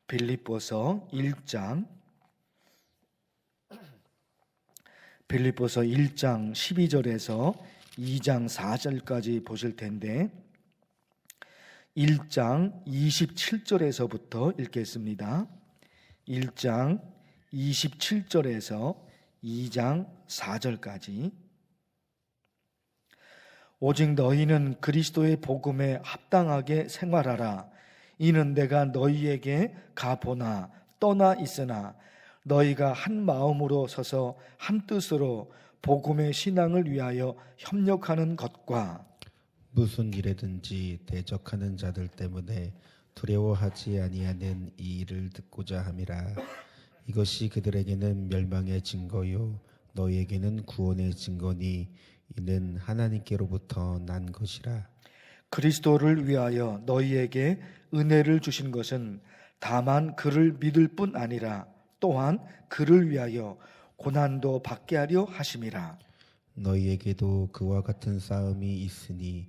빌립보서 1장 12절에서 2장 4절까지 보실 텐데 1장 27절에서부터 읽겠습니다. 1장 27절에서 2장 4절까지. 오직 너희는 그리스도의 복음에 합당하게 생활하라. 이는 내가 너희에게 가보나 떠나 있으나 너희가 한 마음으로 서서 한 뜻으로 복음의 신앙을 위하여 협력하는 것과 무슨 일에든지 대적하는 자들 때문에 두려워하지 아니하는 이 일을 듣고자 함이라. 이것이 그들에게는 멸망의 증거요 너희에게는 구원의 증거니 이는 하나님께로부터 난 것이라. 그리스도를 위하여 너희에게 은혜를 주신 것은 다만 그를 믿을 뿐 아니라 또한 그를 위하여 고난도 받게 하려 하심이라. 너희에게도 그와 같은 싸움이 있으니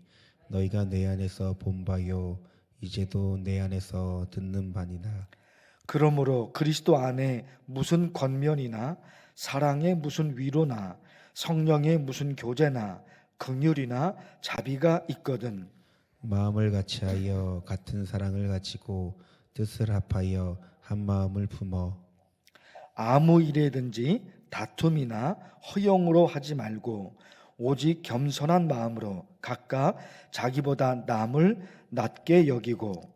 너희가 내 안에서 본 바요 이제도 내 안에서 듣는 바니라. 그러므로 그리스도 안에 무슨 권면이나 사랑의 무슨 위로나 성령의 무슨 교제나 긍휼이나 자비가 있거든 마음을 같이하여 같은 사랑을 가지고 뜻을 합하여 한 마음을 품어 아무 일에든지 다툼이나 허영으로 하지 말고 오직 겸손한 마음으로 각각 자기보다 남을 낮게 여기고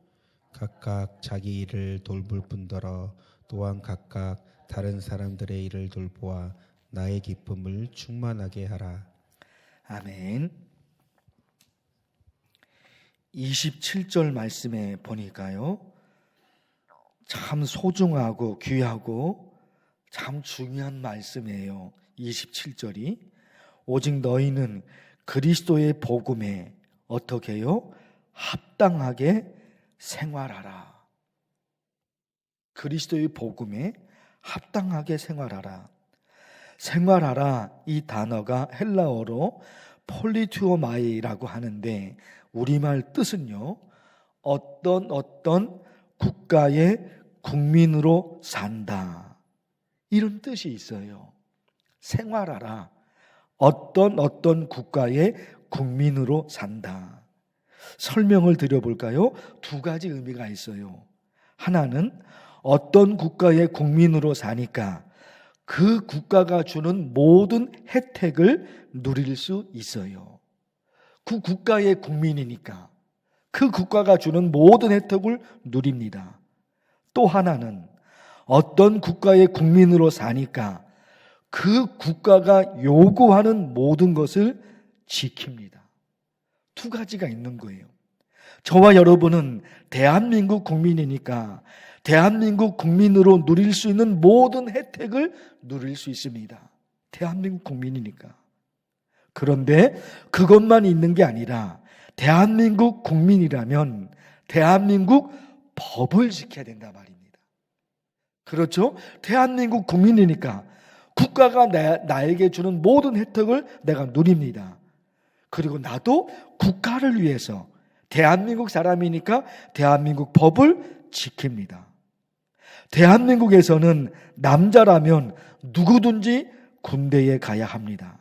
각각 자기 일을 돌볼 뿐더러 또한 각각 다른 사람들의 일을 돌보아 나의 기쁨을 충만하게 하라. 아멘. 27절 말씀에 보니까요, 참 소중하고 귀하고 참 중요한 말씀이에요. 27절이 오직 너희는 그리스도의 복음에 어떻게 해요? 합당하게 생활하라. 그리스도의 복음에 합당하게 생활하라. 생활하라 이 단어가 헬라어로 폴리투오마이라고 하는데 우리말 뜻은요, 어떤 국가의 국민으로 산다, 이런 뜻이 있어요. 생활하라, 어떤 국가의 국민으로 산다. 설명을 드려볼까요? 두 가지 의미가 있어요. 하나는 어떤 국가의 국민으로 사니까 그 국가가 주는 모든 혜택을 누릴 수 있어요. 그 국가의 국민이니까 그 국가가 주는 모든 혜택을 누립니다. 또 하나는 어떤 국가의 국민으로 사니까 그 국가가 요구하는 모든 것을 지킵니다. 두 가지가 있는 거예요. 저와 여러분은 대한민국 국민이니까 대한민국 국민으로 누릴 수 있는 모든 혜택을 누릴 수 있습니다. 대한민국 국민이니까. 그런데 그것만 있는 게 아니라 대한민국 국민이라면 대한민국 법을 지켜야 된단 말입니다. 그렇죠? 대한민국 국민이니까 국가가 나에게 주는 모든 혜택을 내가 누립니다. 그리고 나도 국가를 위해서 대한민국 사람이니까 대한민국 법을 지킵니다. 대한민국에서는 남자라면 누구든지 군대에 가야 합니다.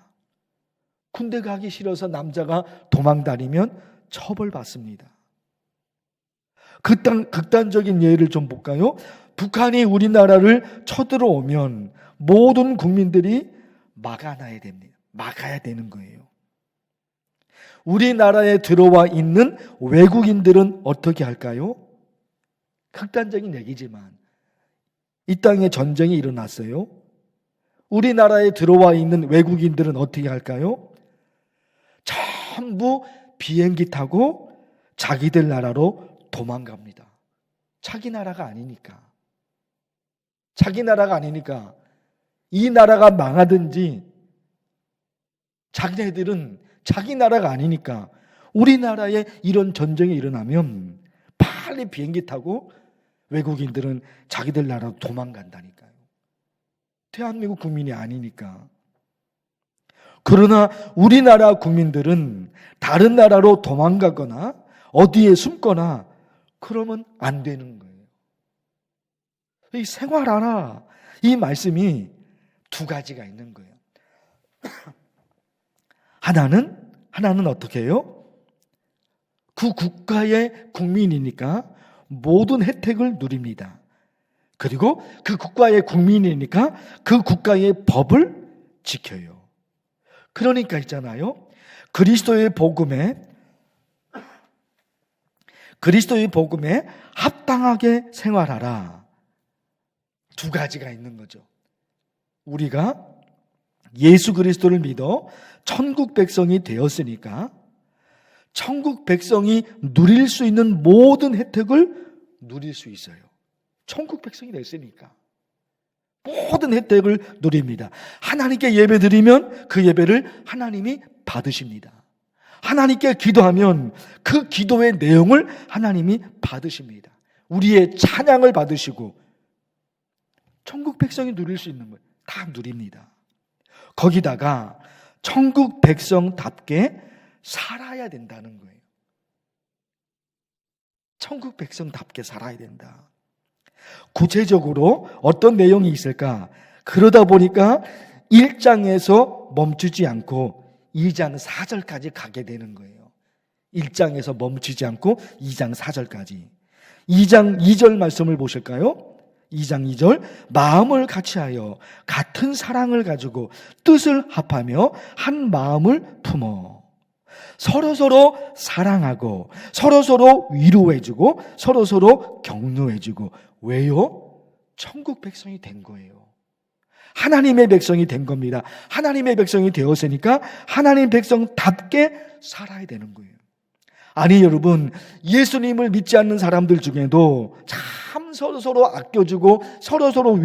군대 가기 싫어서 남자가 도망다니면 처벌받습니다. 극단적인 예를 좀 볼까요? 북한이 우리나라를 쳐들어오면 모든 국민들이 막아놔야 됩니다. 막아야 되는 거예요. 우리나라에 들어와 있는 외국인들은 어떻게 할까요? 극단적인 얘기지만 이 땅에 전쟁이 일어났어요. 우리나라에 들어와 있는 외국인들은 어떻게 할까요? 전부 비행기 타고 자기들 나라로 도망갑니다. 자기 나라가 아니니까. 자기 나라가 아니니까 이 나라가 망하든지 자기네들은 자기 나라가 아니니까 우리나라에 이런 전쟁이 일어나면 빨리 비행기 타고 외국인들은 자기들 나라로 도망간다니까요. 대한민국 국민이 아니니까. 그러나 우리나라 국민들은 다른 나라로 도망가거나 어디에 숨거나 그러면 안 되는 거예요. 이 생활하라, 이 말씀이 두 가지가 있는 거예요. 하나는 어떻게 해요? 그 국가의 국민이니까 모든 혜택을 누립니다. 그리고 그 국가의 국민이니까 그 국가의 법을 지켜요. 그러니까 있잖아요, 그리스도의 복음에 합당하게 생활하라. 두 가지가 있는 거죠. 우리가 예수 그리스도를 믿어 천국 백성이 되었으니까 천국 백성이 누릴 수 있는 모든 혜택을 누릴 수 있어요. 천국 백성이 됐으니까 모든 혜택을 누립니다. 하나님께 예배드리면 그 예배를 하나님이 받으십니다. 하나님께 기도하면 그 기도의 내용을 하나님이 받으십니다. 우리의 찬양을 받으시고 천국 백성이 누릴 수 있는 걸 다 누립니다. 거기다가 천국 백성답게 살아야 된다는 거예요. 천국 백성답게 살아야 된다. 구체적으로 어떤 내용이 있을까? 그러다 보니까 1장에서 멈추지 않고 2장 4절까지 가게 되는 거예요. 1장에서 멈추지 않고 2장 4절까지. 2장 2절 말씀을 보실까요? 2장 2절, 마음을 같이하여 같은 사랑을 가지고 뜻을 합하며 한 마음을 품어 서로서로 사랑하고 서로서로 위로해주고 서로서로 격려해주고. 왜요? 천국 백성이 된 거예요. 하나님의 백성이 된 겁니다. 하나님의 백성이 되었으니까 하나님 백성답게 살아야 되는 거예요. 아니 여러분, 예수님을 믿지 않는 사람들 중에도 참 서로서로 아껴주고 서로서로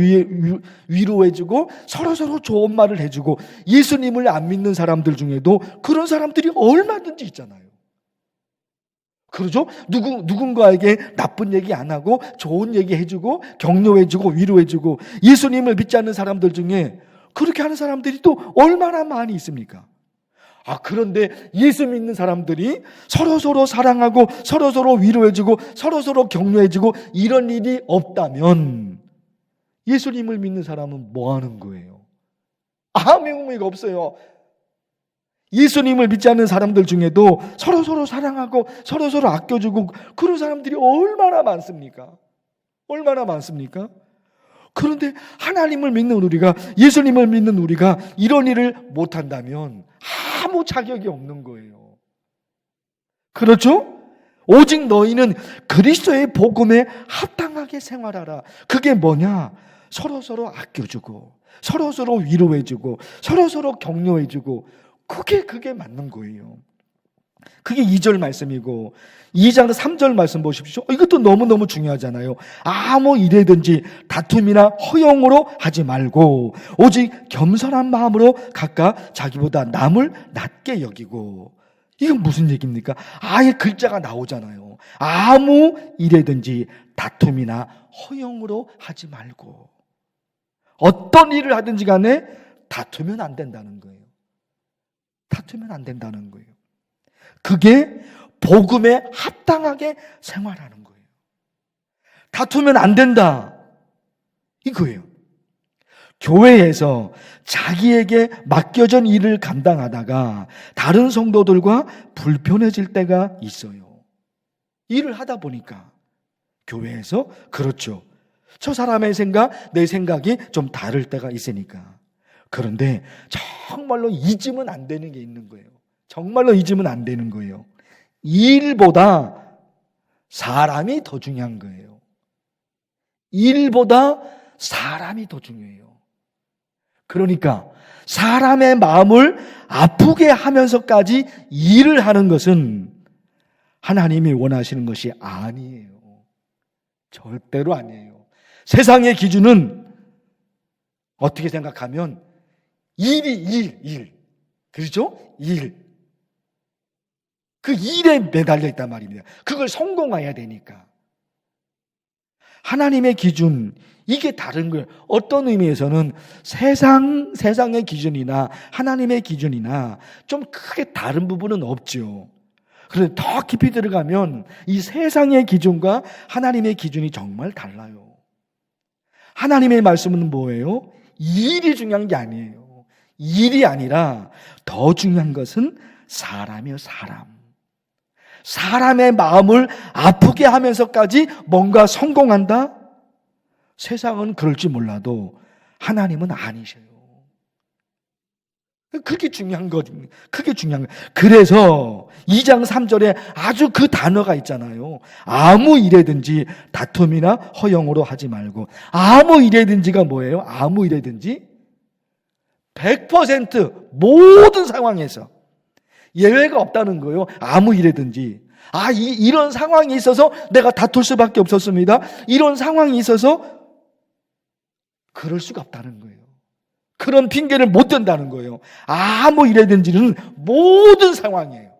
위로해주고 서로서로 좋은 말을 해주고, 예수님을 안 믿는 사람들 중에도 그런 사람들이 얼마든지 있잖아요. 그러죠? 누군가에게 나쁜 얘기 안 하고 좋은 얘기 해주고 격려해주고 위로해주고, 예수님을 믿지 않는 사람들 중에 그렇게 하는 사람들이 또 얼마나 많이 있습니까? 그런데 예수 믿는 사람들이 서로서로 사랑하고 서로서로 위로해주고 서로서로 격려해주고 이런 일이 없다면 예수님을 믿는 사람은 뭐 하는 거예요? 아무 의미가 없어요. 예수님을 믿지 않는 사람들 중에도 서로서로 사랑하고 서로서로 아껴주고 그런 사람들이 얼마나 많습니까? 얼마나 많습니까? 그런데 하나님을 믿는 우리가, 예수님을 믿는 우리가 이런 일을 못한다면 아무 자격이 없는 거예요. 그렇죠? 오직 너희는 그리스도의 복음에 합당하게 생활하라. 그게 뭐냐? 서로서로 아껴주고 서로서로 위로해주고 서로서로 격려해주고, 그게 맞는 거예요. 그게 2절 말씀이고, 2장 3절 말씀 보십시오. 이것도 너무너무 중요하잖아요. 아무 일에든지 다툼이나 허용으로 하지 말고 오직 겸손한 마음으로 각각 자기보다 남을 낮게 여기고. 이건 무슨 얘기입니까? 아예 글자가 나오잖아요. 아무 일에든지 다툼이나 허용으로 하지 말고. 어떤 일을 하든지 간에 다투면 안 된다는 거예요. 다투면 안 된다는 거예요. 그게 복음에 합당하게 생활하는 거예요. 다투면 안 된다, 이거예요. 교회에서 자기에게 맡겨진 일을 감당하다가 다른 성도들과 불편해질 때가 있어요. 일을 하다 보니까 교회에서, 그렇죠, 저 사람의 생각, 내 생각이 좀 다를 때가 있으니까. 그런데 정말로 잊으면 안 되는 게 있는 거예요. 정말로 잊으면 안 되는 거예요. 일보다 사람이 더 중요한 거예요. 일보다 사람이 더 중요해요. 그러니까 사람의 마음을 아프게 하면서까지 일을 하는 것은 하나님이 원하시는 것이 아니에요. 절대로 아니에요. 세상의 기준은 어떻게 생각하면 일. 그렇죠? 일. 그 일에 매달려 있단 말입니다. 그걸 성공해야 되니까. 하나님의 기준, 이게 다른 거예요. 어떤 의미에서는 세상의 기준이나 하나님의 기준이나 좀 크게 다른 부분은 없죠. 그런데 더 깊이 들어가면 이 세상의 기준과 하나님의 기준이 정말 달라요. 하나님의 말씀은 뭐예요? 일이 중요한 게 아니에요. 일이 아니라 더 중요한 것은 사람이요, 사람. 사람의 마음을 아프게 하면서까지 뭔가 성공한다? 세상은 그럴지 몰라도 하나님은 아니셔요. 그게 중요한 거죠. 그게 중요한 거예요. 그래서 2장 3절에 아주 그 단어가 있잖아요. 아무 일에든지 다툼이나 허영으로 하지 말고. 아무 일에든지가 뭐예요? 아무 일에든지 100% 모든 상황에서 예외가 없다는 거예요. 아무 일에든지. 이런 상황이 있어서 내가 다툴 수밖에 없었습니다. 이런 상황이 있어서 그럴 수가 없다는 거예요. 그런 핑계를 못 댄다는 거예요. 아무 일에든지는 모든 상황이에요.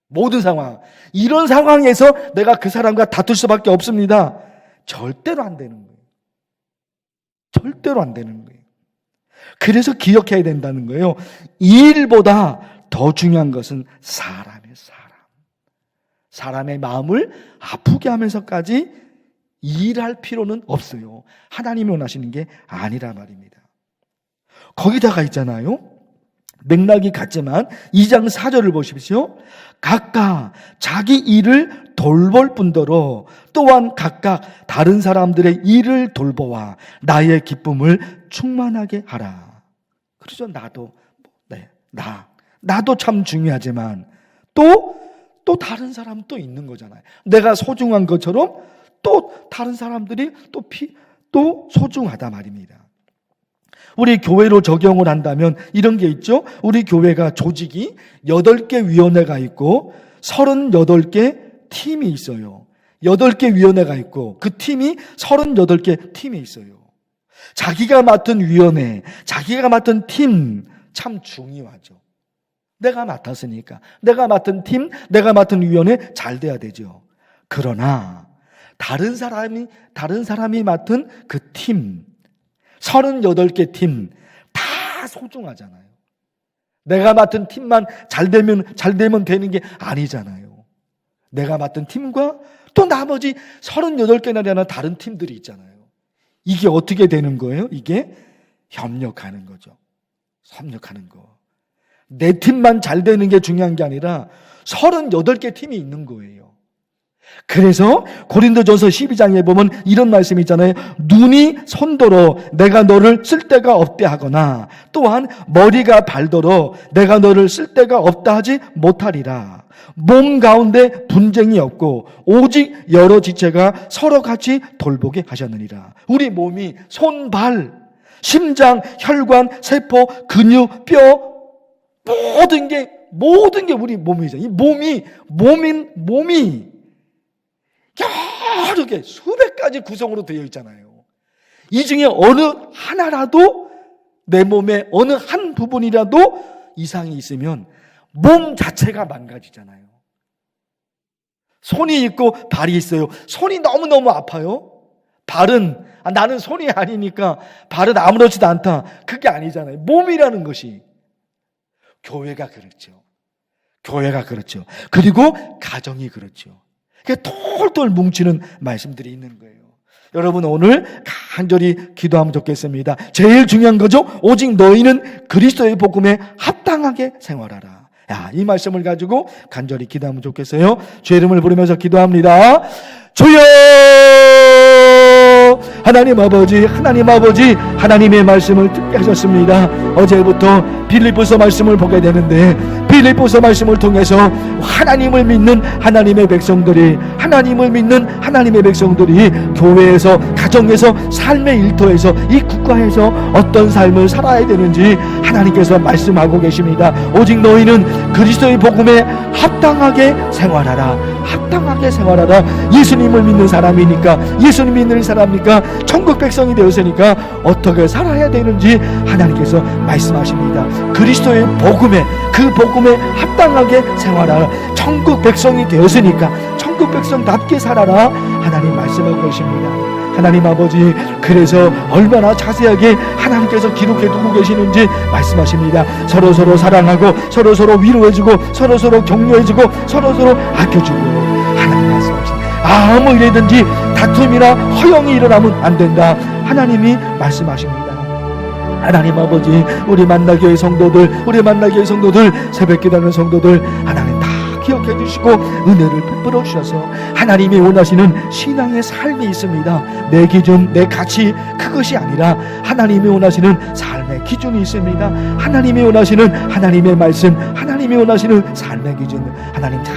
모든 상황. 이런 상황에서 내가 그 사람과 다툴 수밖에 없습니다. 절대로 안 되는 거예요. 절대로 안 되는 거예요. 그래서 기억해야 된다는 거예요. 일보다 더 중요한 것은 사람이에요, 사람. 사람의 마음을 아프게 하면서까지 일할 필요는 없어요. 하나님이 원하시는 게 아니라 말입니다. 거기다가 있잖아요. 맥락이 같지만 2장 4절을 보십시오. 각각 자기 일을 돌볼 뿐더러 또한 각각 다른 사람들의 일을 돌보아 나의 기쁨을 충만하게 하라. 그렇죠. 나도 참 중요하지만 또 다른 사람 또 있는 거잖아요. 내가 소중한 것처럼 또 다른 사람들이 또 소중하다 말입니다. 우리 교회로 적용을 한다면 이런 게 있죠. 우리 교회가 조직이 8개 위원회가 있고 38개 팀이 있어요. 8개 위원회가 있고 그 팀이 38개 팀이 있어요. 자기가 맡은 위원회, 자기가 맡은 팀 참 중요하죠. 내가 맡았으니까 내가 맡은 팀, 내가 맡은 위원회 잘 돼야 되죠. 그러나 다른 사람이 맡은 그 팀 38개 팀 다 소중하잖아요. 내가 맡은 팀만 잘 되면 되는 게 아니잖아요. 내가 맡은 팀과 또 나머지 38개나 되는 다른 팀들이 있잖아요. 이게 어떻게 되는 거예요? 이게 협력하는 거죠. 협력하는 거. 내 팀만 잘 되는 게 중요한 게 아니라 38개 팀이 있는 거예요. 그래서 고린도전서 12장에 보면 이런 말씀이 있잖아요. 눈이 손더러 내가 너를 쓸 데가 없대 하거나 또한 머리가 발더러 내가 너를 쓸 데가 없다 하지 못하리라. 몸 가운데 분쟁이 없고 오직 여러 지체가 서로 같이 돌보게 하셨느니라. 우리 몸이 손, 발, 심장, 혈관, 세포, 근육, 뼈 모든 게 우리 몸이죠. 이 몸이 여러 개, 수백 가지 구성으로 되어 있잖아요. 이 중에 어느 하나라도 내 몸의 어느 한 부분이라도 이상이 있으면 몸 자체가 망가지잖아요. 손이 있고 발이 있어요. 손이 너무너무 아파요. 발은 나는 손이 아니니까 발은 아무렇지도 않다. 그게 아니잖아요. 몸이라는 것이. 교회가 그렇죠. 교회가 그렇죠. 그리고 가정이 그렇죠. 똘똘 뭉치는 말씀들이 있는 거예요. 여러분 오늘 간절히 기도하면 좋겠습니다. 제일 중요한 거죠. 오직 너희는 그리스도의 복음에 합당하게 생활하라. 이 말씀을 가지고 간절히 기도하면 좋겠어요. 주의 이름을 부르면서 기도합니다. 주여 하나님 아버지 하나님의 말씀을 듣게 하셨습니다. 어제부터 빌립보서 말씀을 보게 되는데 빌립보서 말씀을 통해서 하나님을 믿는 하나님의 백성들이 교회에서 가정에서 삶의 일터에서 이 국가에서 어떤 삶을 살아야 되는지 하나님께서 말씀하고 계십니다. 오직 너희는 그리스도의 복음에 합당하게 생활하라. 예수님을 믿는 사람이니까 예수님 믿는 사람이니까 천국 백성이 되었으니까 어떻게 살아야 되는지 하나님께서 말씀하십니다. 그리스도의 복음에 그 복음에 합당하게 생활하라. 천국 백성이 되었으니까 천국 백성답게 살아라. 하나님 말씀하고 계십니다. 하나님 아버지 그래서 얼마나 자세하게 하나님께서 기록해 두고 계시는지 말씀하십니다. 서로서로 사랑하고 서로서로 위로해주고 서로서로 격려해주고 서로서로 아껴주고 하나님 말씀하십니다. 아무 일이든지 다툼이나 허영이 일어나면 안 된다. 하나님이 말씀하십니다. 하나님 아버지, 우리 만나교회 성도들, 새벽 기도하는 성도들, 하나님 다 기억해 주시고 은혜를 베풀어 주셔서 하나님이 원하시는 신앙의 삶이 있습니다. 내 기준, 내 가치, 그것이 아니라 하나님이 원하시는 삶의 기준이 있습니다. 하나님이 원하시는 하나님의 말씀, 하나님이 원하시는 삶의 기준, 하나님 잘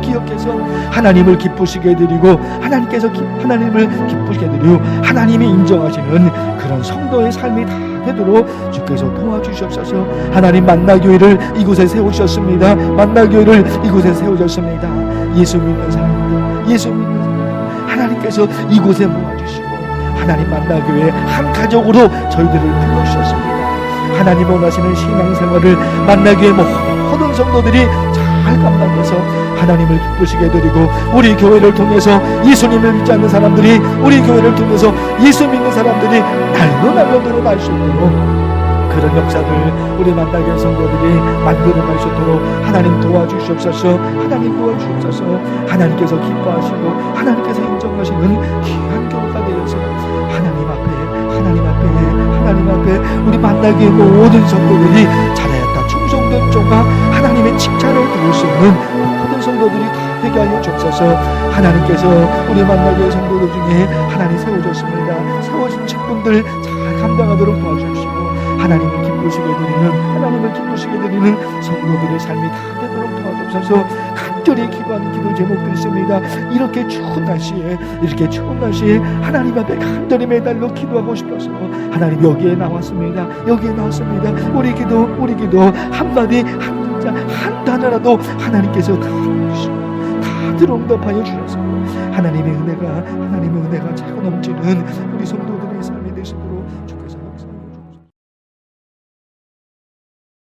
기억해서 하나님을 기쁘시게 해드리고, 하나님을 기쁘시게 해드리고 하나님이 인정하시는 그런 성도의 삶이 다 되도록 주께서 도와주시옵소서. 하나님, 만나교회를 이곳에 세우셨습니다. 예수 믿는 사람들, 하나님께서 이곳에 모아주시고 하나님 만나교회 한 가족으로 저희들을 불러주셨습니다. 하나님 원하시는 신앙생활을 만나교회 모든 성도들이 잘 감당해서 하나님을 기쁘시게 해드리고, 우리 교회를 통해서 예수님을 믿지 않는 사람들이, 우리 교회를 통해서 예수 믿는 사람들이 날로 늘어날 수 있도록 그런 역사를 우리 만나교회 성도들이 만들어낼 수 있도록 하나님 도와주시옵소서. 하나님께서 기뻐하시고 하나님께서 인정하시는 귀한 교회가 되어서 하나님 앞에 우리 만나교회 모든 성도들이 잘하였다, 충성된 종과 하나님의 칭찬을 들을 수 있는 모든 성도들이 다 되게 하여 주옵소서. 하나님께서 우리 만나교회 성도들 중에 하나님 세워줬습니다. 세워진 직분들 잘 감당하도록 도와주시고 하나님을 기쁘시게 드리는 성도들의 삶이 다 되도록 도와주옵소서. 간절히 기도하는 기도 제목들이 있습니다. 이렇게 추운 날씨에 하나님 앞에 간절히 매달려 기도하고 싶어서 하나님 여기에 나왔습니다. 우리 기도 한마디, 한 글자, 한 단어라도 하나님께서 다 들어응답하여 주셔서 하나님의 은혜가 차고 넘치는 우리 성도